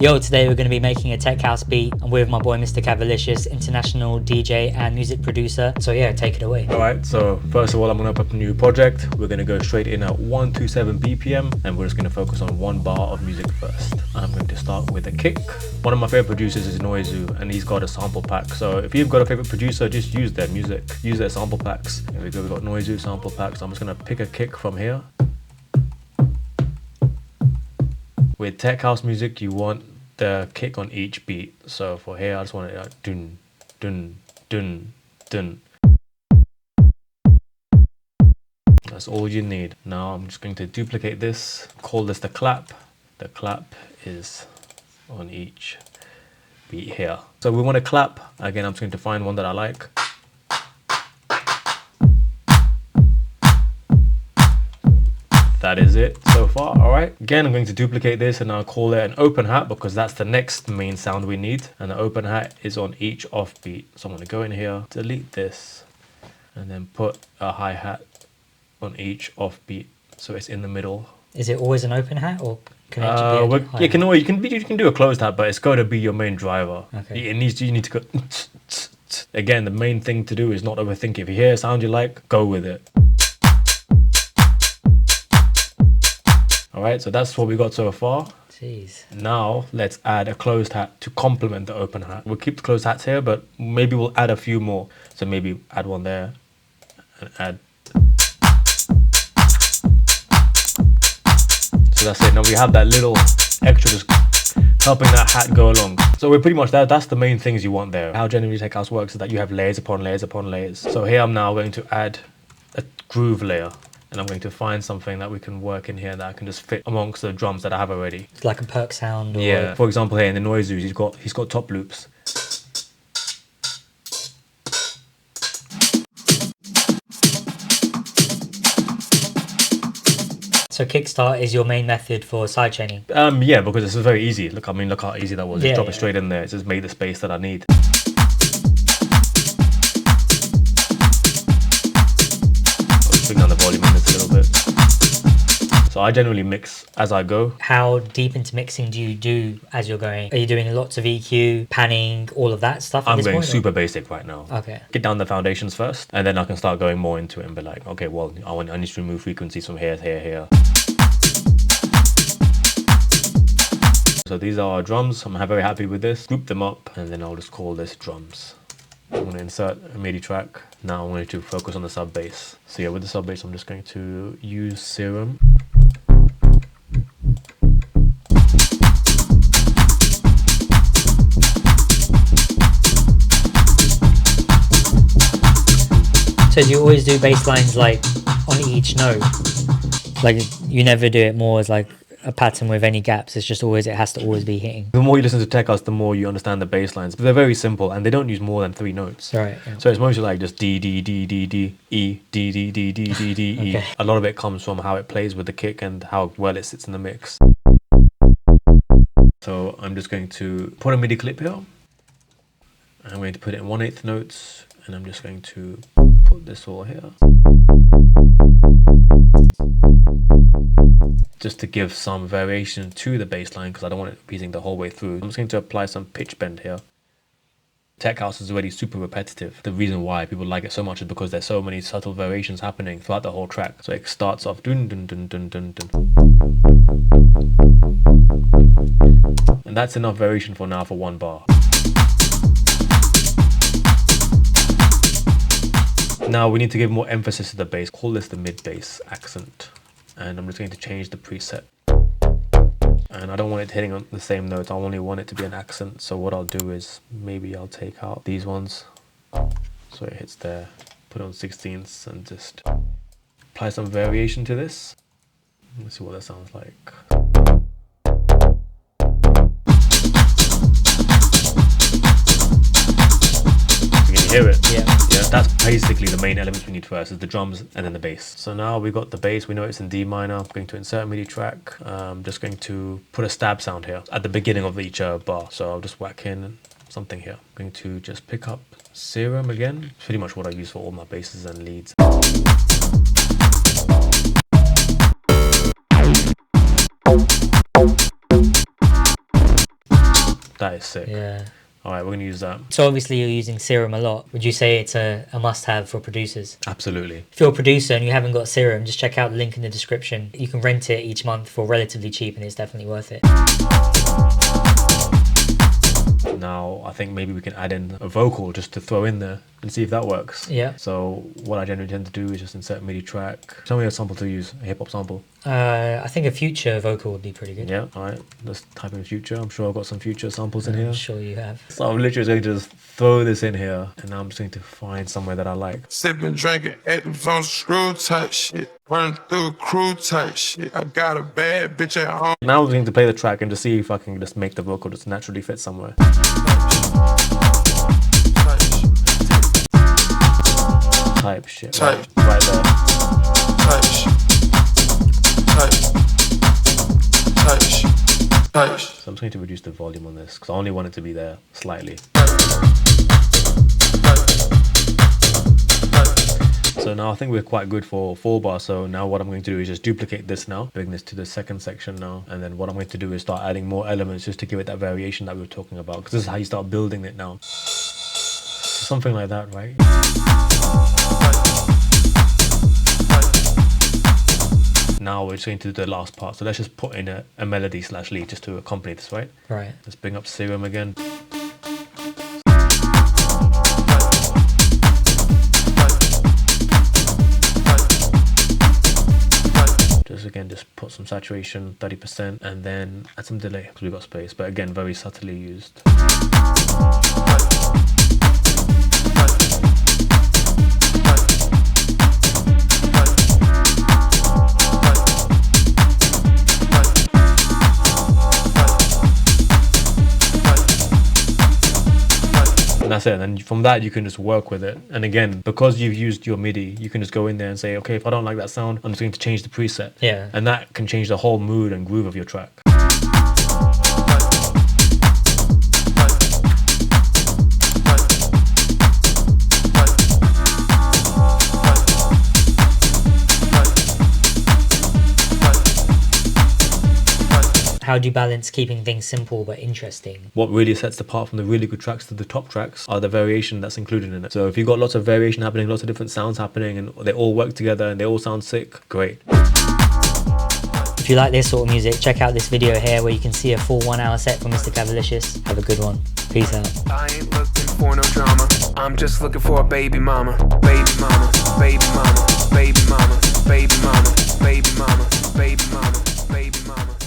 Yo, today we're going to be making a tech house beat. I'm with my boy Mr.Kavalicious, international DJ and music producer. So yeah, take it away. Alright, so first of all, I'm going to open up a new project. We're going to go straight in at 127 BPM and we're just going to focus on one bar of music first. I'm going to start with a kick. One of my favorite producers is Noizu and he's got a sample pack. So if you've got a favorite producer, just use their music, use their sample packs. Here we go, we've got Noizu sample packs. I'm just going to pick a kick from here. With tech house music, you want the kick on each beat. So for here, I just want it like dun, dun, dun, dun. That's all you need. Now I'm just going to duplicate this, call this the clap. The clap is on each beat here. So we want to clap. Again, I'm just going to find one that I like. That is it so far. All right, again, I'm going to duplicate this and I'll call it an open hat because that's the next main sound we need. And the open hat is on each offbeat. So I'm going to go in here, delete this, and then put a hi-hat on each offbeat. So it's in the middle. Is it always an open hat or can it be you can do a closed hat, but it's got to be your main driver. Okay. You need to go. Again, the main thing to do is not overthink it. If you hear a sound you like, go with it. Alright, so that's what we got so far. Jeez. Now let's add a closed hat to complement the open hat. We'll keep the closed hats here, but maybe we'll add a few more. So maybe add one there and add. So that's it. Now we have that little extra just helping that hat go along. So we're pretty much there. That's the main things you want there. How generally tech house works is that you have layers upon layers upon layers. So here I'm now going to add a groove layer. And I'm going to find something that we can work in here that I can just fit amongst the drums that I have already. It's like a perk sound. Or yeah. For example, here in the Noizu, he's got top loops. So kickstart is your main method for sidechaining? Yeah, because it's very easy. Look how easy that was. Just drop it straight in there. It just made the space that I need. Bring down the volume in this a little bit. So I generally mix as I go. How deep into mixing do you do as you're going? Are you doing lots of EQ, panning, all of that stuff? I'm going super basic right now. Okay. Get down the foundations first, and then I can start going more into it and be like, okay, well, I need to remove frequencies from here, here, here. So these are our drums. I'm very happy with this. Group them up, and then I'll just call this drums. I'm going to insert a MIDI track. Now I'm going to focus on the sub bass. So yeah, with the sub bass, I'm just going to use Serum. So do you always do bass lines like on each note? Like you never do it more as like a pattern with any gaps. It's just always, it has to always be hitting. The more you listen to tech house, the more you understand the bass lines. They're very simple and they don't use more than 3 notes. Right. Yeah. So it's mostly like just D, D, D, D, D, E, D, D, D, D, D, D, E. Okay. A lot of it comes from how it plays with the kick and how well it sits in the mix. So I'm just going to put a MIDI clip here. I'm going to put it in 1/8 notes and I'm just going to put this all here. Just to give some variation to the bass line because I don't want it repeating the whole way through. I'm just going to apply some pitch bend here. Tech house is already super repetitive. The reason why people like it so much is because there's so many subtle variations happening throughout the whole track. So it starts off dun dun dun dun dun dun. And that's enough variation for now for 1 bar. Now we need to give more emphasis to the bass. Call this the mid bass accent. And I'm just going to change the preset. And I don't want it hitting on the same notes. I only want it to be an accent. So what I'll do is maybe I'll take out these ones. So it hits there, put on 16ths and just apply some variation to this. Let's see what that sounds like. Hear it? Yeah. That's basically the main elements we need first is the drums and then the bass. So now we got the bass, we know it's in D minor. I'm going to insert a MIDI track. I'm just going to put a stab sound here at the beginning of each bar. So I'll just whack in something here. I'm going to just pick up Serum again. It's pretty much what I use for all my basses and leads. That is sick. Yeah. All right, we're going to use that. So obviously you're using Serum a lot. Would you say it's a must-have for producers? Absolutely. If you're a producer and you haven't got Serum, just check out the link in the description. You can rent it each month for relatively cheap and it's definitely worth it. Now, I think maybe we can add in a vocal just to throw in there and see if that works. Yeah. So what I generally tend to do is just insert a MIDI track. Tell me a sample to use, a hip-hop sample. I think a Future vocal would be pretty good. Yeah, all right. Let's type in Future. I'm sure I've got some Future samples in here. I'm sure you have. So I'm literally going to just throw this in here, and now I'm just going to find somewhere that I like. Sipping, drinking, acting on screw type shit. Running through crew type shit. I got a bad bitch at home. Now I'm going to play the track and just see if I can just make the vocal just naturally fit somewhere. Type shit. Type. Right there. Type shit. Type. Type shit. Type. So I'm just going to reduce the volume on this because I only want it to be there slightly. So now I think we're quite good for 4-bar. So now what I'm going to do is just duplicate this now, bring this to the second section now. And then what I'm going to do is start adding more elements just to give it that variation that we were talking about. Because this is how you start building it now. Something like that, right? Now we're just going to do the last part. So let's just put in a melody / lead just to accompany this, right? Right. Let's bring up Serum again. Just put some saturation, 30%, and then add some delay because we've got space, but again, very subtly used. And that's it. And then from that, you can just work with it. And again, because you've used your MIDI, you can just go in there and say, okay, if I don't like that sound, I'm just going to change the preset. Yeah. And that can change the whole mood and groove of your track. How do you balance keeping things simple but interesting? What really sets apart from the really good tracks to the top tracks are the variation that's included in it. So if you've got lots of variation happening, lots of different sounds happening, and they all work together and they all sound sick, great. If you like this sort of music, check out this video here where you can see a full 1 hour set from Mr.Kavalicious. Have a good one. Peace out. I ain't looking for no drama. I'm just looking for a baby mama. Baby mama, baby mama, baby mama, baby mama, baby mama, baby mama, baby mama.